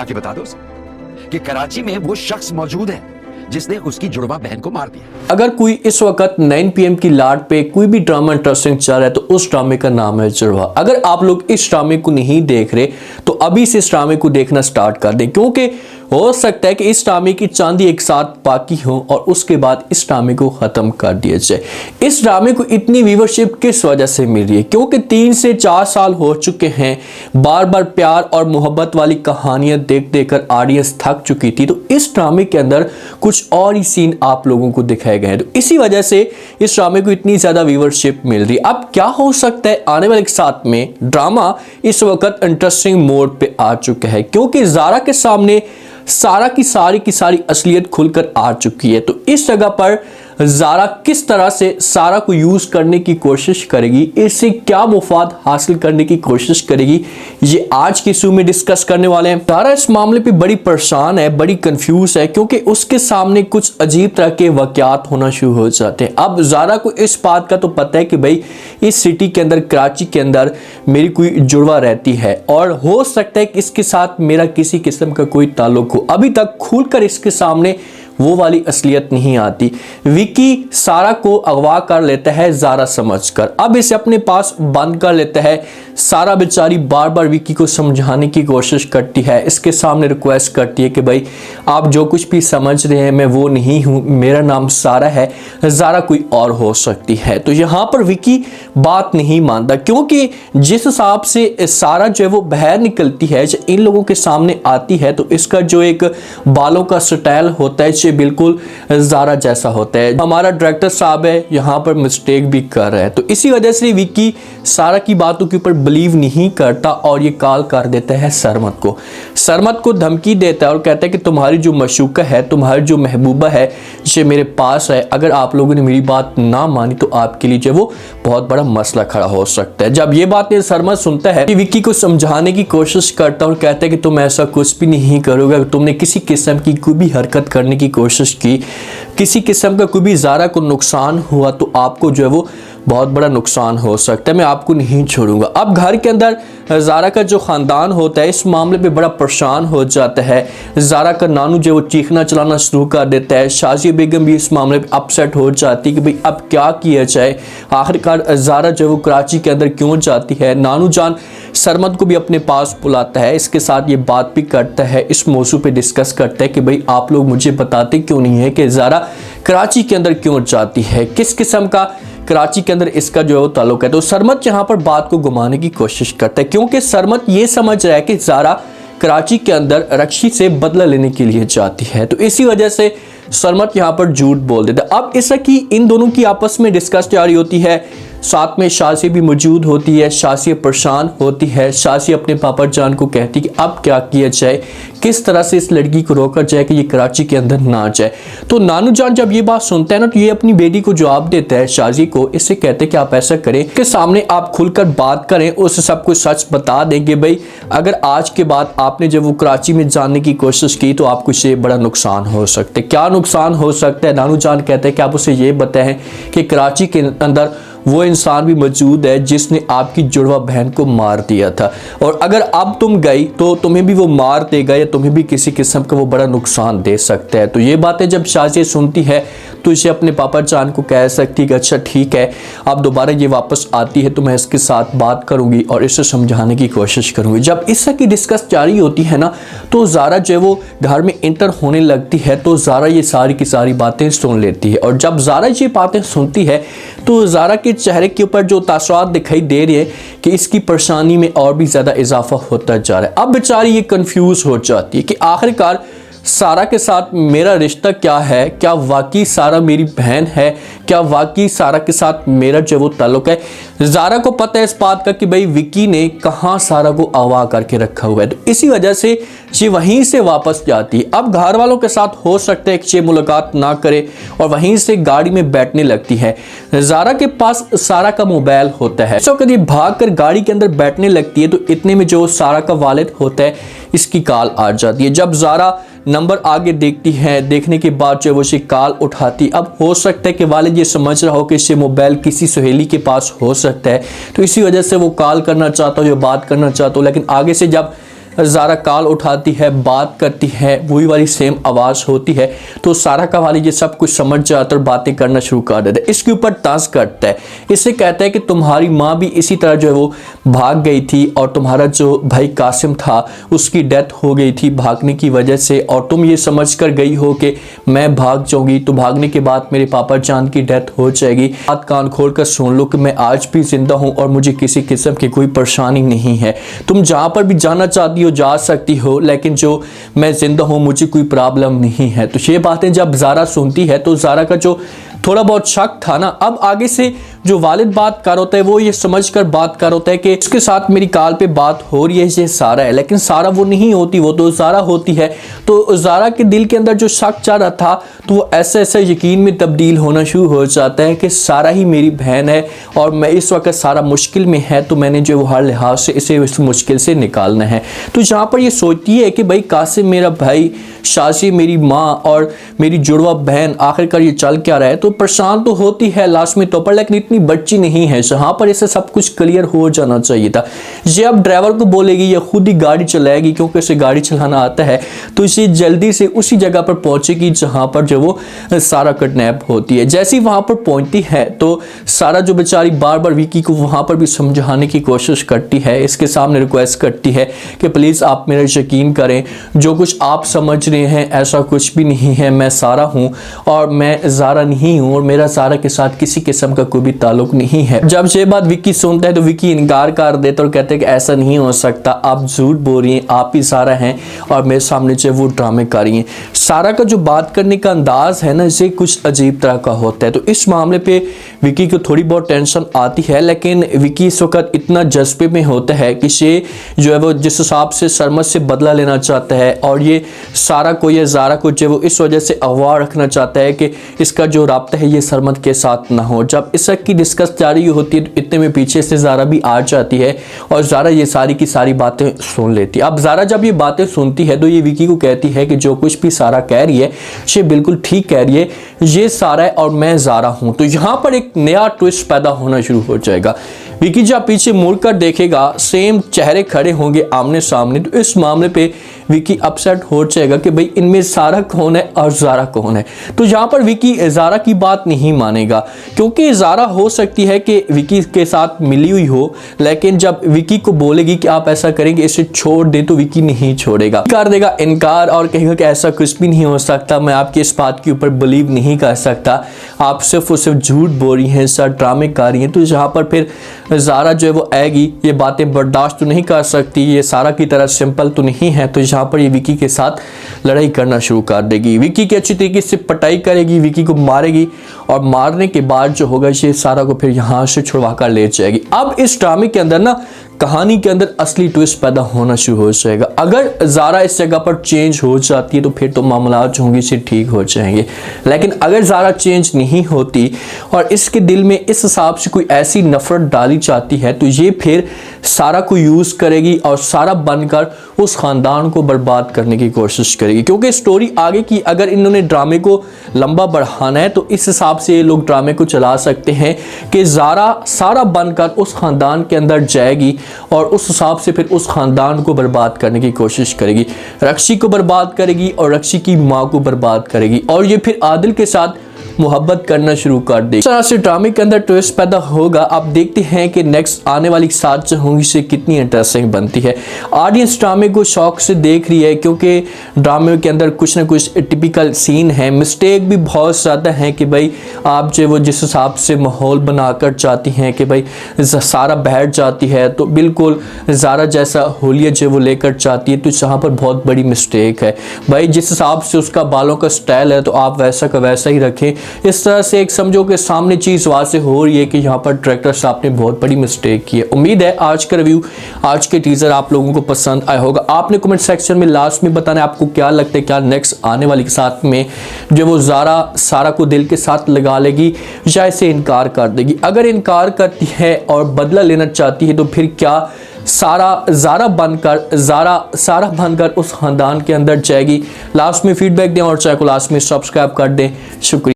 जाके बता दो उसे कि कराची में वो शख्स मौजूद है जिसने उसकी जुड़वा बहन को मार दिया। अगर कोई इस वक्त 9 PM की लाट पे कोई भी ड्रामा इंटरेस्टिंग चल रहा है तो उस ड्रामे का नाम है जुड़वा। अगर आप लोग इस ड्रामे को नहीं देख रहे तो अभी से इस ड्रामे को देखना स्टार्ट कर दें, क्योंकि हो सकता है कि इस ड्रामे की चांदी एक साथ बाकी हो और उसके बाद इस ड्रामे को खत्म कर दिया जाए। इस ड्रामे को इतनी व्यूवरशिप किस वजह से मिल रही है? क्योंकि 3 से 4 साल हो चुके हैं, बार बार प्यार और मोहब्बत वाली कहानियां देख देकर ऑडियंस थक चुकी थी, तो इस ड्रामे के अंदर कुछ और ही सीन आप लोगों को दिखाए गए हैं, तो इसी वजह से इस ड्रामे को इतनी ज्यादा व्यूवरशिप मिल रही है। अब क्या हो सकता है आने वाले साथ में ड्रामा इस वक्त इंटरेस्टिंग मोड पे आ चुका है, क्योंकि ज़ारा के सामने सारा की सारी असलियत खुलकर आ चुकी है। तो इस जगह पर ज़ारा किस तरह से सारा को यूज करने की कोशिश करेगी, इससे क्या मुफाद हासिल करने की कोशिश करेगी, ये आज के शो में डिस्कस करने वाले हैं। ज़ारा इस मामले पे बड़ी परेशान है, बड़ी कंफ्यूज है, क्योंकि उसके सामने कुछ अजीब तरह के वाकयात होना शुरू हो जाते हैं। अब ज़ारा को इस बात का तो पता है कि भाई इस सिटी के अंदर, कराची के अंदर मेरी कोई जुड़वा रहती है और हो सकता है कि इसके साथ मेरा किसी किस्म का कोई ताल्लुक हो। अभी तक खुलकर इसके सामने वो वाली असलियत नहीं आती। विकी सारा को अगवा कर लेता है ज़ारा समझकर, अब इसे अपने पास बंद कर लेता है। सारा बेचारी बार बार विकी को समझाने की कोशिश करती है, इसके सामने रिक्वेस्ट करती है कि भाई आप जो कुछ भी समझ रहे हैं मैं वो नहीं हूँ, मेरा नाम सारा है, ज़ारा कोई और हो सकती है। तो यहाँ पर विकी बात नहीं मानता, क्योंकि जिस हिसाब से सारा जो है वो बाहर निकलती है, जो इन लोगों के सामने आती है, तो इसका जो एक बालों का स्टाइल होता है बिल्कुल ज़ारा जैसा होता है। हमारा डायरेक्टर साहब है यहाँ पर मिस्टेक भी कर रहा है, तो इसी वजह से विकी सारा की बातों के ऊपर बिलीव नहीं करता और ये कॉल कर देता है सरमत को धमकी देता है और कहता है कि तुम्हारी जो मशूका है, तुम्हारी जो महबूबा है, ये मेरे पास है, अगर आप लोगों ने मेरी बात ना मानी तो आपके लिए जो वो बहुत बड़ा मसला खड़ा हो सकता है। जब ये बातें सरमत सुनता है कि विकी को समझाने की कोशिश करता है और कहता है कि तुम ऐसा कुछ भी नहीं करोगे, तुमने किसी किस्म की कोई भी हरकत करने की कोशिश की, किसी किस्म का कोई भी ज़ारा को नुकसान हुआ तो आपको जो है वो बहुत बड़ा नुकसान हो सकता है, मैं आपको नहीं छोड़ूंगा। अब घर के अंदर ज़ारा का जो ख़ानदान होता है इस मामले पे बड़ा परेशान हो जाता है। ज़ारा का नानू जो वो चीखना चलाना शुरू कर देता है। शाजिया बेगम भी इस मामले पे अपसेट हो जाती है कि भाई अब क्या किया जाए, आखिरकार ज़ारा जो वो कराची के अंदर क्यों जाती है। नानू जान सरमत को भी अपने पास बुलाता है, इसके साथ ये बात भी करता है, इस मौजू पे डिस्कस करता है कि भाई आप लोग मुझे बताते क्यों नहीं है कि ज़ारा कराची के अंदर क्यों जाती है, किस किस्म का कराची के अंदर इसका जो है वो ताल्लुक है। तो सरमत यहाँ पर बात को घुमाने की कोशिश करता है, क्योंकि सरमत ये समझ रहा है कि ज़ारा कराची के अंदर रक्षी से बदला लेने के लिए जाती है, तो इसी वजह से सरमत यहाँ पर झूठ बोल देता है। अब ऐसा कि इन दोनों की आपस में डिस्कस जारी होती है, साथ में शासी भी मौजूद होती है। शासी परेशान होती है, शासी अपने पापा जान को कहती है कि अब क्या किया जाए, किस तरह से इस लड़की को रोका जाए कि ये कराची के अंदर ना जाए। तो नानू जान जब ये बात सुनता है ना, तो ये अपनी बेटी को जवाब देता है शाजी को, इससे कहते हैं कि आप ऐसा करें कि सामने आप खुलकर बात करें, उसे सब कुछ सच बता देंगे। भाई अगर आज के बाद आपने जब वो कराची में जाने की कोशिश की तो आपको इससे बड़ा नुकसान हो सकता है। क्या नुकसान हो सकता है? नानू जान कहते हैं कि आप उसे ये बताएं कि कराची के अंदर वो इंसान भी मौजूद है जिसने आपकी जुड़वा बहन को मार दिया था, और अगर अब तुम गई तो तुम्हें भी वो मार देगा या तुम्हें भी किसी किस्म का वो बड़ा नुकसान दे सकता है। तो ये बातें जब शाजिया सुनती है तो इसे अपने पापा जान को कह सकती है कि अच्छा ठीक है, अब दोबारा ये वापस आती है तो मैं इसके साथ बात करूंगी और इसे समझाने की कोशिश करूंगी। जब इस की डिस्कस जारी होती है ना, तो ज़ारा जो है वो घर में इंटर होने लगती है, तो ज़ारा ये सारी की सारी बातें सुन लेती है, और जब ज़ारा ये बातें सुनती है तो ज़ारा के चेहरे के ऊपर जो तासुरात दिखाई दे रहे हैं कि इसकी परेशानी में और भी ज़्यादा इजाफा होता जा रहा है। अब बेचारी ये कंफ्यूज हो जाती है कि आखिरकार सारा के साथ मेरा रिश्ता क्या है, क्या वाकई सारा मेरी बहन है, क्या वाकई सारा के साथ मेरा जो वो ताल्लुक है। ज़ारा को पता है इस बात का कि भाई विकी ने कहाँ सारा को अगवा करके रखा हुआ है, तो इसी वजह से ये वहीं से वापस जाती है। अब घर वालों के साथ हो सकता है कि ये मुलाकात ना करे और वहीं से गाड़ी में बैठने लगती है। ज़ारा के पास सारा का मोबाइल होता है, तो कभी भाग कर गाड़ी के अंदर बैठने लगती है, तो इतने में जो सारा का वालिद होता है इसकी कॉल आ जाती है। जब ज़ारा नंबर आगे देखती है, देखने के बाद जो वो कॉल उठाती। अब हो सकता है कि वालिद ये समझ रहा हो कि इससे मोबाइल किसी सहेली के पास हो सकता है, तो इसी वजह से वो कॉल करना चाहता हो या बात करना चाहता हो, लेकिन आगे से जब ज़ारा कॉल उठाती है, बात करती है, वही वाली सेम आवाज़ होती है, तो सारा का वाली ये सब कुछ समझ जाता है और बातें करना शुरू कर देता है। इसके ऊपर तंज करता है, इससे कहता है कि तुम्हारी माँ भी इसी तरह जो है वो भाग गई थी और तुम्हारा जो भाई कासिम था उसकी डेथ हो गई थी भागने की वजह से, और तुम ये समझ कर गई हो कि मैं भाग जाऊंगी तो भागने के बाद मेरे पापा जान की डेथ हो जाएगी। बात कान खोल कर सुन लो कि मैं आज भी जिंदा हूँ और मुझे किसी किस्म की कोई परेशानी नहीं है। तुम जहाँ पर भी जाना चाहती हो जा सकती हो, लेकिन जो मैं जिंदा हूँ मुझे कोई प्रॉब्लम नहीं है। तो ये बातें जब ज़ारा सुनती है तो ज़ारा का जो थोड़ा बहुत शक था ना, अब आगे से जो वालिद बात कर होता है वो ये समझकर बात कर होता है कि उसके साथ मेरी कॉल पे बात हो रही है, ये सारा है, लेकिन सारा वो नहीं होती, वो तो ज़ारा होती है। तो ज़ारा के दिल के अंदर जो शक चल रहा था तो वो ऐसे ऐसे यकीन में तब्दील होना शुरू हो जाता है कि सारा ही मेरी बहन है और मैं इस वक्त सारा मुश्किल में है, तो मैंने जो हर लिहाज से इसे इस मुश्किल से निकालना है। तो जहाँ पर ये सोचती है कि भाई कासिम मेरा भाई, शाजी मेरी माँ और मेरी जुड़वा बहन, आखिरकार ये चल क्या रहा है, तो परेशान तो होती है लास्ट में तो पर, लेकिन इतनी बच्ची नहीं है जहाँ पर इसे सब कुछ क्लियर हो जाना चाहिए था। ये अब ड्राइवर को बोलेगी या खुद ही गाड़ी चलाएगी, क्योंकि इसे गाड़ी चलाना आता है, तो इसे जल्दी से उसी जगह पर पहुंचेगी जहाँ पर जो वो सारा किडनैप होती है। जैसे ही वहाँ पर पहुंचती है तो सारा जो बेचारी बार बार विकी को वहाँ पर भी समझाने की कोशिश करती है, इसके सामने रिक्वेस्ट करती है कि प्लीज़ आप मेरा यकीन करें, जो कुछ आप समझ रहे हैं ऐसा कुछ भी नहीं है, मैं सारा हूँ और मैं ज़ारा नहीं हूँ और मेरा सारा के साथ किसी किस्म का कोई भी ताल्लुक नहीं है। जब ये बात विकी सुनता है तो विकी इनकार कर देता और कहते हैं कि ऐसा नहीं हो सकता, आप झूठ बोल रही हैं, आप ही सारा हैं और मेरे सामने जो वो ड्रामे कर रही हैं। सारा का जो बात करने का अंदाज है ना, इसे कुछ अजीब तरह का होता है। तो इस मामले पे विकी को थोड़ी बहुत टेंशन आती है, लेकिन विकी इस वक्त इतना जज्बे में होता है कि ये जो है वो जिस हिसाब से सरमद से बदला लेना चाहता है और ये सारा को या ज़ारा को जो वो इस वजह से अगवा रखना चाहता है कि इसका जो राब्ता है ये सरमद के साथ ना हो। जब इस की डिस्कस जारी होती है तो इतने में पीछे से ज़ारा भी आ जाती है और ज़ारा ये सारी की सारी बातें सुन लेती है। अब ज़ारा जब ये बातें सुनती है तो ये विकी को कहती है कि जो कुछ भी सारा कह रही है ये बिल्कुल ठीक कह रही है, ये सारा है और मैं ज़ारा हूँ। तो यहाँ पर एक नया ट्विस्ट पैदा होना शुरू हो जाएगा। विकी जब पीछे मुड़कर देखेगा सेम चेहरे खड़े होंगे आमने सामने, तो इस मामले पे विकी अपसेट हो जाएगा कि भाई इनमें सारा कौन है और ज़ारा कौन है। तो यहाँ पर विकी ज़ारा की बात नहीं मानेगा, क्योंकि ज़ारा हो सकती है कि विकी के साथ मिली हुई हो, लेकिन जब विकी को बोलेगी कि आप ऐसा करेंगे इसे छोड़ दे तो विकी नहीं छोड़ेगा, कर देगा इनकार और कहेगा कि ऐसा कुछ भी नहीं हो सकता, मैं आपकी इस बात के ऊपर बिलीव नहीं कर सकता, आप सिर्फ और सिर्फ झूठ बोल रही हैं, सर ड्रामे कर रही हैं। तो यहाँ पर फिर ज़ारा जो है वो आएगी, ये बातें बर्दाश्त तो नहीं कर सकती, ये सारा की तरह सिंपल तो नहीं है, तो यहाँ पर ये विकी के साथ लड़ाई करना शुरू कर देगी। विकी की अच्छी तरीके से पिटाई करेगी, विकी को मारेगी और मारने के बाद जो होगा ये सारा को फिर यहाँ से छुड़वा कर ले जाएगी। अब इस ड्रामे के अंदर ना कहानी के अंदर असली ट्विस्ट पैदा होना शुरू हो जाएगा। अगर ज़ारा इस जगह पर चेंज हो जाती है तो फिर तो मामला जो होंगे से ठीक हो जाएंगे, लेकिन अगर ज़ारा चेंज नहीं होती और इसके दिल में इस हिसाब से कोई ऐसी नफरत डाली जाती है तो ये फिर सारा को यूज़ करेगी और सारा बनकर उस ख़ानदान को बर्बाद करने की कोशिश करेगी। क्योंकि स्टोरी आगे की अगर इन्होंने ड्रामे को लंबा बढ़ाना है तो इस हिसाब से ये लोग ड्रामे को चला सकते हैं कि ज़ारा सारा बनकर उस ख़ानदान के अंदर जाएगी और उस हिसाब से फिर उस ख़ानदान को बर्बाद करने की कोशिश करेगी, रक्षी को बर्बाद करेगी और रक्षी की माँ को बर्बाद करेगी और ये फिर आदिल के साथ मोहब्बत करना शुरू कर देगी। इस तरह से ड्रामे के अंदर ट्विस्ट पैदा होगा। आप देखते हैं कि नेक्स्ट आने वाली 7 जो होंगी से कितनी इंटरेस्टिंग बनती है। ऑडियंस ड्रामे को शौक से देख रही है क्योंकि ड्रामे के अंदर कुछ ना कुछ टिपिकल सीन है, मिस्टेक भी बहुत ज़्यादा है कि भाई आप जो वो जिस हिसाब से माहौल बनाकर चाहती हैं कि भाई सारा बैठ जाती है तो बिल्कुल ज़ारा जैसा होलिया जो वो लेकर चाहती है, तो यहाँ पर बहुत बड़ी मिस्टेक है। भाई जिस हिसाब से उसका बालों का स्टाइल है तो आप वैसा का वैसा ही रखें। इस तरह से एक समझो कि सामने चीज़ वाज़े हो रही है कि यहाँ पर डायरेक्टर साहब ने बहुत बड़ी मिस्टेक की है। उम्मीद है आज का रिव्यू, आज के टीजर आप लोगों को पसंद आया होगा। आपने कमेंट सेक्शन में लास्ट में बताना आपको क्या लगता है, क्या नेक्स्ट आने वाली के साथ में जो वो ज़ारा सारा को दिल के साथ लगा लेगी या इसे इनकार कर देगी। अगर इनकार करती है और बदला लेना चाहती है तो फिर क्या सारा बनकर उस खानदान के अंदर जाएगी। लास्ट में फीडबैक दें और चैनल को लास्ट में सब्सक्राइब कर दें। शुक्रिया।